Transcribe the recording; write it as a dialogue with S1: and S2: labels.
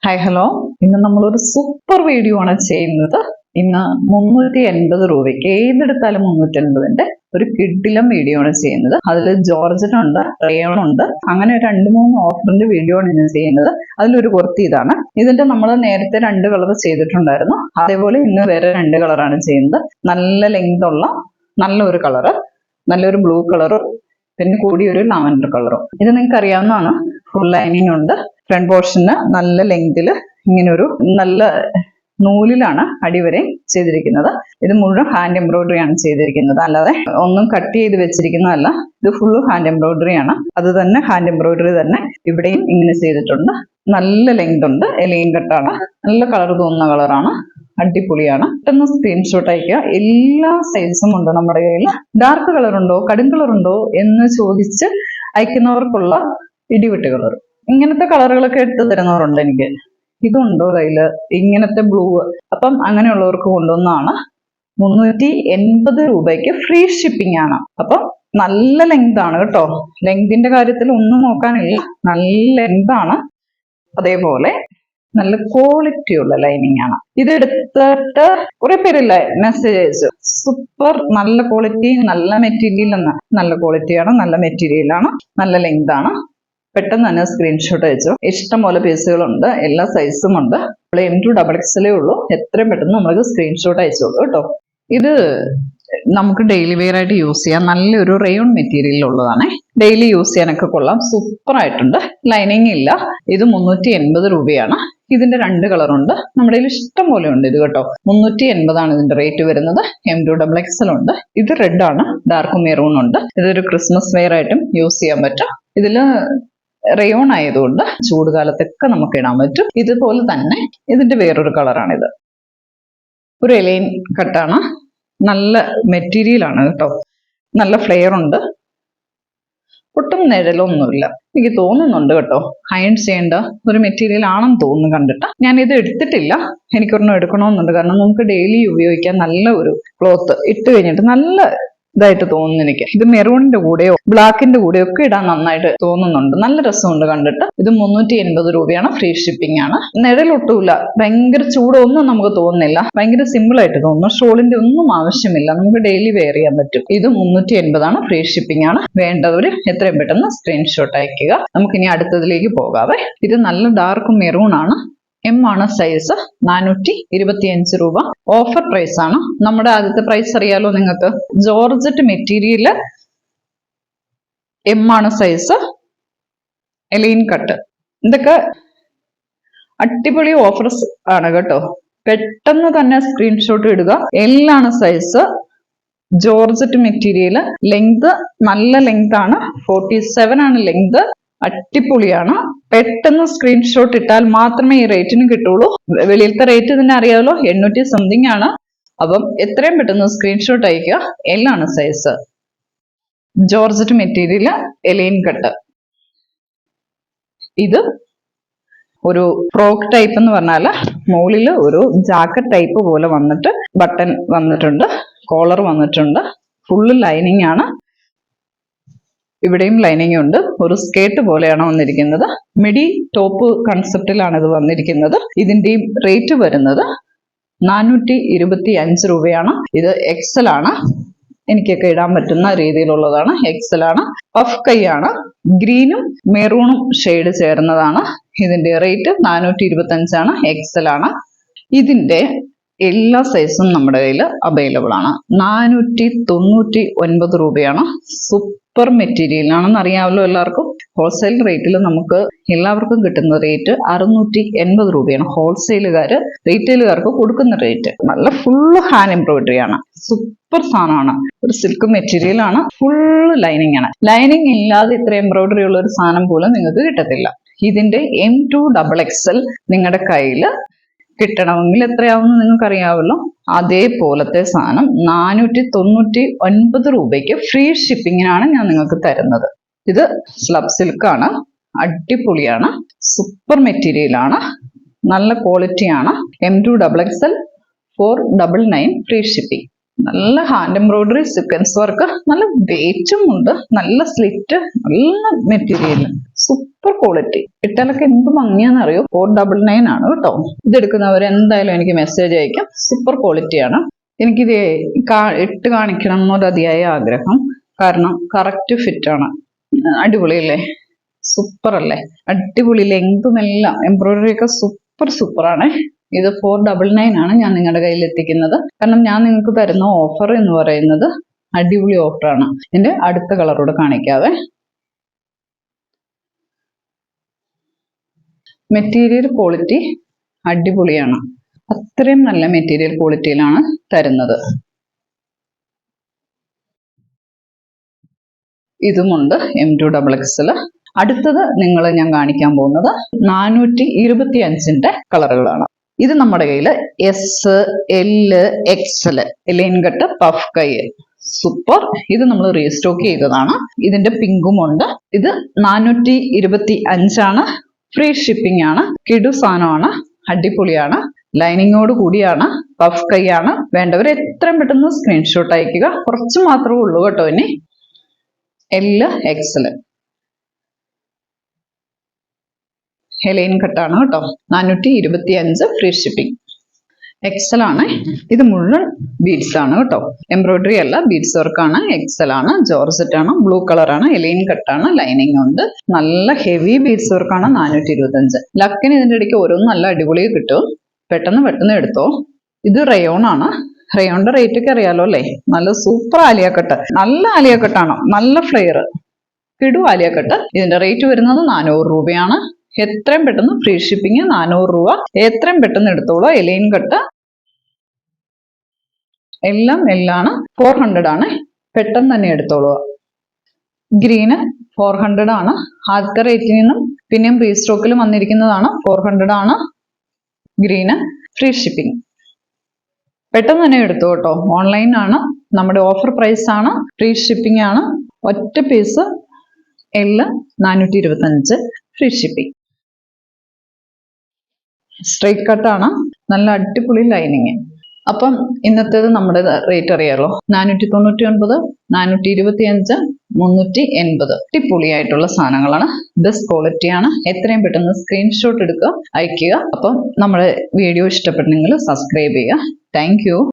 S1: Hi hello, ഇന്ന് നമ്മളൊരു super video ആണ് ചെയ്യുന്നത്. ഇന്ന് 380 രൂപയ്ക്ക് ഏതെടുത്താലും 380ന്റെ ഒരു കിഡിലം വീഡിയോ ആണ് ചെയ്യുന്നത്. അതിൽ ജോർജറ്റ് ഉണ്ട്, റയോൺ ഉണ്ട്, അങ്ങനെ 2-3 ഓഫറിന്റെ വീഡിയോ ആണ് ഇന്ന് ചെയ്യുന്നത്. അതിലൊരു കുർത്തി ഇതാണ്. ഇതിന്റെ നമ്മൾ നേരത്തെ 2 കളർ ചെയ്തിട്ടുണ്ടായിരുന്നു. അതേപോലെ ഇന്ന് വേറെ 2 കളറാണ് ചെയ്യുന്നത്. നല്ല ലെങ്ത് ഉള്ള നല്ലൊരു കളറ്, നല്ലൊരു ബ്ലൂ കളറും പിന്നെ കൂടിയൊരു ലാവൻഡർ കളറും. ഇത് നിങ്ങൾക്ക് അറിയാവുന്നതാണ്. ഫുൾ ലൈനിങ് ഉണ്ട്. ഫ്രണ്ട് പോർഷന് നല്ല ലെങ്തിൽ ഇങ്ങനെ ഒരു നല്ല നൂലിലാണ് അടിവരെ ചെയ്തിരിക്കുന്നത്. ഇത് മുഴുവൻ ഹാൻഡ് എംബ്രോയിഡറി ആണ് ചെയ്തിരിക്കുന്നത്, അല്ലാതെ ഒന്നും കട്ട് ചെയ്ത് വെച്ചിരിക്കുന്നതല്ല. ഇത് ഫുള്ള് ഹാൻഡ് എംബ്രോയിഡറി ആണ്. അത് തന്നെ ഹാൻഡ് എംബ്രോയിഡറി തന്നെ ഇവിടെയും ഇങ്ങനെ ചെയ്തിട്ടുണ്ട്. നല്ല ലെങ്ത് ഉണ്ട്. എലൈൻ കട്ടാണ്. നല്ല കളർ തോന്നുന്ന കളറാണ്. അടിപൊളിയാണ്. പെട്ടെന്ന് സ്ക്രീൻഷോട്ട് അയക്കുക. എല്ലാ സൈസും ഉണ്ട് നമ്മുടെ കയ്യിൽ. ഡാർക്ക് കളർ ഉണ്ടോ, കടും കളർ ഉണ്ടോ എന്ന് ചോദിച്ച് അയക്കുന്നവർക്കുള്ള ഇടിവെട്ട് കളർ. ഇങ്ങനത്തെ കളറുകളൊക്കെ എടുത്തു തരുന്നവരുണ്ട് എനിക്ക്. ഇതുണ്ടോ കയ്യില്, ഇങ്ങനത്തെ ബ്ലൂ. അപ്പം അങ്ങനെയുള്ളവർക്ക് കൊണ്ടുവന്നാണ്. 380 രൂപയ്ക്ക് ഫ്രീ ഷിപ്പിംഗ് ആണ്. അപ്പം നല്ല ലെങ്ത് ആണ് കേട്ടോ. ലെങ്തിന്റെ കാര്യത്തിൽ ഒന്നും നോക്കാനില്ല. നല്ല ലെങ്ത് ആണ്. അതേപോലെ നല്ല ക്വാളിറ്റി ഉള്ള ലൈനിങ് ആണ്. ഇത് എടുത്തിട്ട് കുറെ പേരില്ലേ മെസ്സേജ് അയച്ചു, സൂപ്പർ, നല്ല ക്വാളിറ്റി, നല്ല മെറ്റീരിയൽ എന്ന്. നല്ല ക്വാളിറ്റിയാണ്, നല്ല മെറ്റീരിയലാണ്, നല്ല ലെങ്ത് ആണ്. പെട്ടെന്ന് തന്നെ സ്ക്രീൻഷോട്ട് അയച്ചു. ഇഷ്ടംപോലെ പീസുകളുണ്ട്, എല്ലാ സൈസും ഉണ്ട്. M2XXL ഉള്ളൂ. എത്രയും പെട്ടെന്ന് നമുക്ക് സ്ക്രീൻഷോട്ട് അയച്ചോളൂ കേട്ടോ. ഇത് നമുക്ക് ഡെയിലി വെയർ ആയിട്ട് യൂസ് ചെയ്യാം. നല്ലൊരു റയോൺ മെറ്റീരിയൽ ഉള്ളതാണ്. ഡെയിലി യൂസ് ചെയ്യാനൊക്കെ കൊള്ളാം. സൂപ്പർ ആയിട്ടുണ്ട്. ലൈനിങ് ഇല്ല. ഇത് 380 രൂപയാണ്. ഇതിന്റെ 2 കളറുണ്ട്. നമ്മുടെ കയ്യിൽ ഇഷ്ടം പോലെ ഉണ്ട് ഇത് കേട്ടോ. 380 ആണ് ഇതിന്റെ റേറ്റ് വരുന്നത്. M2XXL ഉണ്ട്. ഇത് റെഡ് ആണ്, ഡാർക്ക് മെറൂൺ ഉണ്ട്. ഇതൊരു ക്രിസ്മസ് വെയർ ആയിട്ടും യൂസ് ചെയ്യാൻ പറ്റും. ഇതില് റയോൺ ആയതുകൊണ്ട് ചൂട് കാലത്തൊക്കെ നമുക്ക് ഇടാൻ പറ്റും. ഇതുപോലെ തന്നെ ഇതിന്റെ വേറൊരു കളറാണിത്. ഒരു എലൈൻ കട്ടാണ്. നല്ല മെറ്റീരിയൽ ആണ് കേട്ടോ. നല്ല ഫ്ലെയർ ഉണ്ട്. ഒട്ടും നിഴലൊന്നുമില്ല. എനിക്ക് തോന്നുന്നുണ്ട് കേട്ടോ, അയൺ ചെയ്യേണ്ട ഒരു മെറ്റീരിയൽ ആണെന്ന് തോന്നുന്നു കണ്ടിട്ട്. ഞാൻ ഇത് എടുത്തിട്ടില്ല. എനിക്കൊരെണ്ണം എടുക്കണമെന്നുണ്ട്. കാരണം നമുക്ക് ഡെയിലി ഉപയോഗിക്കാൻ നല്ല ഒരു ക്ലോത്ത് ഇട്ട് കഴിഞ്ഞിട്ട് നല്ല ഇതായിട്ട് തോന്നുന്നു എനിക്ക്. ഇത് മെറൂണിന്റെ കൂടെയോ ബ്ലാക്കിന്റെ കൂടെയോ ഒക്കെ ഇടാൻ നന്നായിട്ട് തോന്നുന്നുണ്ട്. നല്ല രസമുണ്ട് കണ്ടിട്ട്. ഇത് 380 രൂപയാണ്. ഫ്രീ ഷിപ്പിംഗ് ആണ്. നിഴലൊട്ടുമില്ല. ഭയങ്കര ചൂടൊന്നും നമുക്ക് തോന്നുന്നില്ല. ഭയങ്കര സിമ്പിൾ ആയിട്ട് തോന്നുന്നു. ഷോളിന്റെ ഒന്നും ആവശ്യമില്ല. നമുക്ക് ഡെയിലി വെയർ ചെയ്യാൻ പറ്റും. ഇത് 380 ആണ്. ഫ്രീ ഷിപ്പിംഗ് ആണ്. വേണ്ടവര് എത്രയും പെട്ടെന്ന് സ്ക്രീൻഷോട്ട് അയക്കുക. നമുക്കിനി അടുത്തതിലേക്ക് പോകാവേ. ഇത് നല്ല ഡാർക്ക് മെറൂൺ ആണ്. M ആണ് സൈസ്. 425 രൂപ. ഓഫർ പ്രൈസ് ആണ്. നമ്മുടെ ആദ്യത്തെ പ്രൈസ് അറിയാലോ നിങ്ങൾക്ക്. ജോർജറ്റ് മെറ്റീരിയൽ, M ആണ് സൈസ്, എലൈൻ കട്ട്. ഇതൊക്കെ അടിപൊളി ഓഫേഴ്സ് ആണ് കേട്ടോ. പെട്ടെന്ന് തന്നെ സ്ക്രീൻഷോട്ട് ഇടുക. L ആണ് സൈസ്. ജോർജറ്റ് മെറ്റീരിയൽ, ലെങ്ത് നല്ല ലെങ്ത് ആണ്. 47 ആണ് ലെങ്ത്. അടിപൊളിയാണ്. പെട്ടെന്ന് സ്ക്രീൻഷോട്ട് ഇട്ടാൽ മാത്രമേ ഈ റേറ്റിന് കിട്ടുള്ളൂ. വെളിയിലത്തെ റേറ്റ് തന്നെ അറിയാമല്ലോ, 800 സംതിങ് ആണ്. അപ്പം എത്രയും പെട്ടെന്ന് സ്ക്രീൻഷോട്ട് അയക്കുക. L ആണ് size. Georgette material, A-line cut. ഇത് ഒരു ഫ്രോക്ക് ടൈപ്പ് എന്ന് പറഞ്ഞാൽ മുകളിൽ ഒരു ജാക്കറ്റ് ടൈപ്പ് പോലെ വന്നിട്ട് ബട്ടൺ വന്നിട്ടുണ്ട്, കോളർ വന്നിട്ടുണ്ട്. ഫുള്ള് ലൈനിങ് ആണ്. ഇവിടെയും ലൈനിങ് ഉണ്ട്. ഒരു സ്കേർട്ട് പോലെയാണ് വന്നിരിക്കുന്നത്. മിഡി ടോപ്പ് കൺസെപ്റ്റിലാണ് ഇത് വന്നിരിക്കുന്നത്. ഇതിന്റെയും റേറ്റ് വരുന്നത് 425 രൂപയാണ്. ഇത് XL ആണ്. എനിക്കൊക്കെ ഇടാൻ പറ്റുന്ന രീതിയിലുള്ളതാണ്. XL ആണ്. പഫ് കൈയാണ്. ഗ്രീനും മെറൂണും ഷെയ്ഡ് ചേർന്നതാണ്. ഇതിന്റെ റേറ്റ് 425 ആണ്. XL ആണ്. ഇതിന്റെ എല്ലാ സൈസും നമ്മുടെ കയ്യിൽ അവൈലബിൾ ആണ്. 499 രൂപയാണ്. സൂപ്പർ മെറ്റീരിയൽ ആണെന്ന് അറിയാമല്ലോ എല്ലാവർക്കും. ഹോൾസെയിൽ റേറ്റിൽ നമുക്ക് എല്ലാവർക്കും കിട്ടുന്ന റേറ്റ് 680 രൂപയാണ്. ഹോൾസെയിലുകാര് റീറ്റെയിലുകാർക്ക് കൊടുക്കുന്ന റേറ്റ്. നല്ല ഫുള്ള് ഹാൻഡ് എംബ്രോയിഡറി ആണ്. സൂപ്പർ സാധനമാണ്. ഒരു സിൽക്ക് മെറ്റീരിയൽ ആണ്. ഫുള്ള് ലൈനിങ് ആണ്. ലൈനിങ് ഇല്ലാതെ ഇത്ര എംബ്രോയിഡറി ഉള്ള ഒരു സാധനം പോലും നിങ്ങൾക്ക് കിട്ടത്തില്ല. ഇതിന്റെ M2XXL നിങ്ങളുടെ കയ്യിൽ കിട്ടണമെങ്കിൽ എത്രയാവുമെന്ന് നിങ്ങൾക്ക് അറിയാമല്ലോ. അതേപോലത്തെ സാധനം 499 രൂപയ്ക്ക് ഫ്രീ ഷിപ്പിങ്ങിനാണ് ഞാൻ നിങ്ങൾക്ക് തരുന്നത്. ഇത് സ്ലബ് സിൽക്ക് ആണ്. അടിപൊളിയാണ്. സൂപ്പർ മെറ്റീരിയൽ ആണ്. നല്ല ക്വാളിറ്റിയാണ്. M2XXL 499 free shipping. നല്ല ഹാൻഡ് എംബ്രോയിഡറി സീക്വൻസ് വർക്ക്, നല്ല വെയിറ്റും ഉണ്ട്, നല്ല സ്ലിറ്റ്, നല്ല മെറ്റീരിയൽ, സൂപ്പർ ക്വാളിറ്റി. ഇട്ടാലൊക്കെ എന്ത് ഭംഗിയാണെന്നറിയോ. 499 ആണ് കേട്ടോ. ഇതെടുക്കുന്നവർ എന്തായാലും എനിക്ക് മെസ്സേജ് അയക്കാം. സൂപ്പർ ക്വാളിറ്റിയാണ്. എനിക്കിത് ഇട്ട് കാണിക്കണം എന്നൊരു അതിയായ ആഗ്രഹം. കാരണം കറക്റ്റ് ഫിറ്റ് ആണ്. അടിപൊളിയല്ലേ, സൂപ്പർ അല്ലേ, അടിപൊളി. ലെങ്തും എല്ലാം എംബ്രോയിഡറി ഒക്കെ സൂപ്പറാണ്. ഇത് 499 ആണ് ഞാൻ നിങ്ങളുടെ കയ്യിൽ എത്തിക്കുന്നത്. കാരണം ഞാൻ നിങ്ങൾക്ക് തരുന്ന ഓഫർ എന്ന് പറയുന്നത് അടിപൊളി ഓഫറാണ്. ഇതിന്റെ അടുത്ത കളറോട് കാണിക്കാവേ. മെറ്റീരിയൽ ക്വാളിറ്റി അടിപൊളിയാണ്. അത്രയും നല്ല മെറ്റീരിയൽ ക്വാളിറ്റിയിലാണ് തരുന്നത്. ഇതുമുണ്ട് M2XXL. അടുത്തത് ഞാൻ കാണിക്കാൻ പോകുന്നത് 425ന്റെ കളറുകളാണ്. ഇത് നമ്മുടെ കയ്യിൽ S, L, XL, line cut, puff കൈ, സൂപ്പർ. ഇത് നമ്മൾ റീസ്റ്റോക്ക് ചെയ്തതാണ്. ഇതിന്റെ പിങ്കും ഉണ്ട്. ഇത് 425 ആണ്. ഫ്രീ ഷിപ്പിംഗ് ആണ്. കിടു സാധനമാണ്, അടിപൊളിയാണ്. ലൈനിങ്ങോട് കൂടിയാണ്, പഫ് കൈ ആണ്. വേണ്ടവർ എത്രയും പെട്ടെന്ന് സ്ക്രീൻഷോട്ട് അയക്കുക. കുറച്ച് മാത്രമേ ഉള്ളൂ കേട്ടോ ഇനി. L, XL, ലൈൻ കട്ടാണ് കേട്ടോ. 425 ഫ്രീ ഷിപ്പിംഗ്. XL ആണ്. ഇത് മുഴുവൻ ബീഡ്സ് ആണ് കേട്ടോ. എംബ്രോയിഡറി അല്ല, ബീഡ്സ് വർക്കാണ്. XL ആണ്. ജോർജറ്റ് ആണ്. ബ്ലൂ കളറാണ്. ലൈൻ കട്ടാണ്. ലൈനിങ് ഉണ്ട്. നല്ല ഹെവി ബീഡ്സ് വർക്കാണ്. 425. ലക്കിന് ഇതിന്റെ ഇടയ്ക്ക് ഓരോന്നും നല്ല അടിപൊളി കിട്ടും. പെട്ടെന്ന് എടുത്തോ. ഇത് റയോൺ ആണ്. റയോണിന്റെ റേറ്റ് ഒക്കെ അറിയാലോ അല്ലേ. നല്ല സൂപ്പർ ആലിയക്കട്ട്, നല്ല ആലിയക്കട്ടാണ്, നല്ല ഫ്ലെയർ, കിടു ആലിയക്കട്ട്. ഇതിന്റെ റേറ്റ് വരുന്നത് 400 രൂപയാണ്. എത്രയും പെട്ടെന്ന് ഫ്രീ ഷിപ്പിംഗ്, 400 രൂപ. എത്രയും പെട്ടെന്ന് എടുത്തോളൂ. എലൈൻ കട്ട് എല്ലാം 400 ആണ്. പെട്ടെന്ന് തന്നെ എടുത്തോളൂ. ഗ്രീന് 400 ആണ്. ആദ്യത്തെ റേറ്റിൽ നിന്നും പിന്നെയും റീസ്റ്റോക്കിൽ വന്നിരിക്കുന്നതാണ്. 400 ആണ് ഗ്രീന്. Free shipping. പെട്ടെന്ന് തന്നെ എടുത്തു കേട്ടോ. ഓൺലൈൻ ആണ്, നമ്മുടെ ഓഫർ പ്രൈസ് ആണ്. ഫ്രീ ഷിപ്പിംഗ് ആണ്. ഒറ്റ piece L 425 free shipping. Straight കട്ടാണ്. നല്ല അടിപൊളി ലൈനിങ്. അപ്പം ഇന്നത്തേത് നമ്മുടെ റേറ്റ് അറിയാലോ. 499, 425, 380. അടിപൊളിയായിട്ടുള്ള സാധനങ്ങളാണ്. ബെസ്റ്റ് ക്വാളിറ്റിയാണ്. എത്രയും പെട്ടെന്ന് സ്ക്രീൻഷോട്ട് എടുക്കുക, അയക്കുക. അപ്പം നമ്മുടെ വീഡിയോ ഇഷ്ടപ്പെട്ടെങ്കിൽ സബ്സ്ക്രൈബ് ചെയ്യുക. Thank you.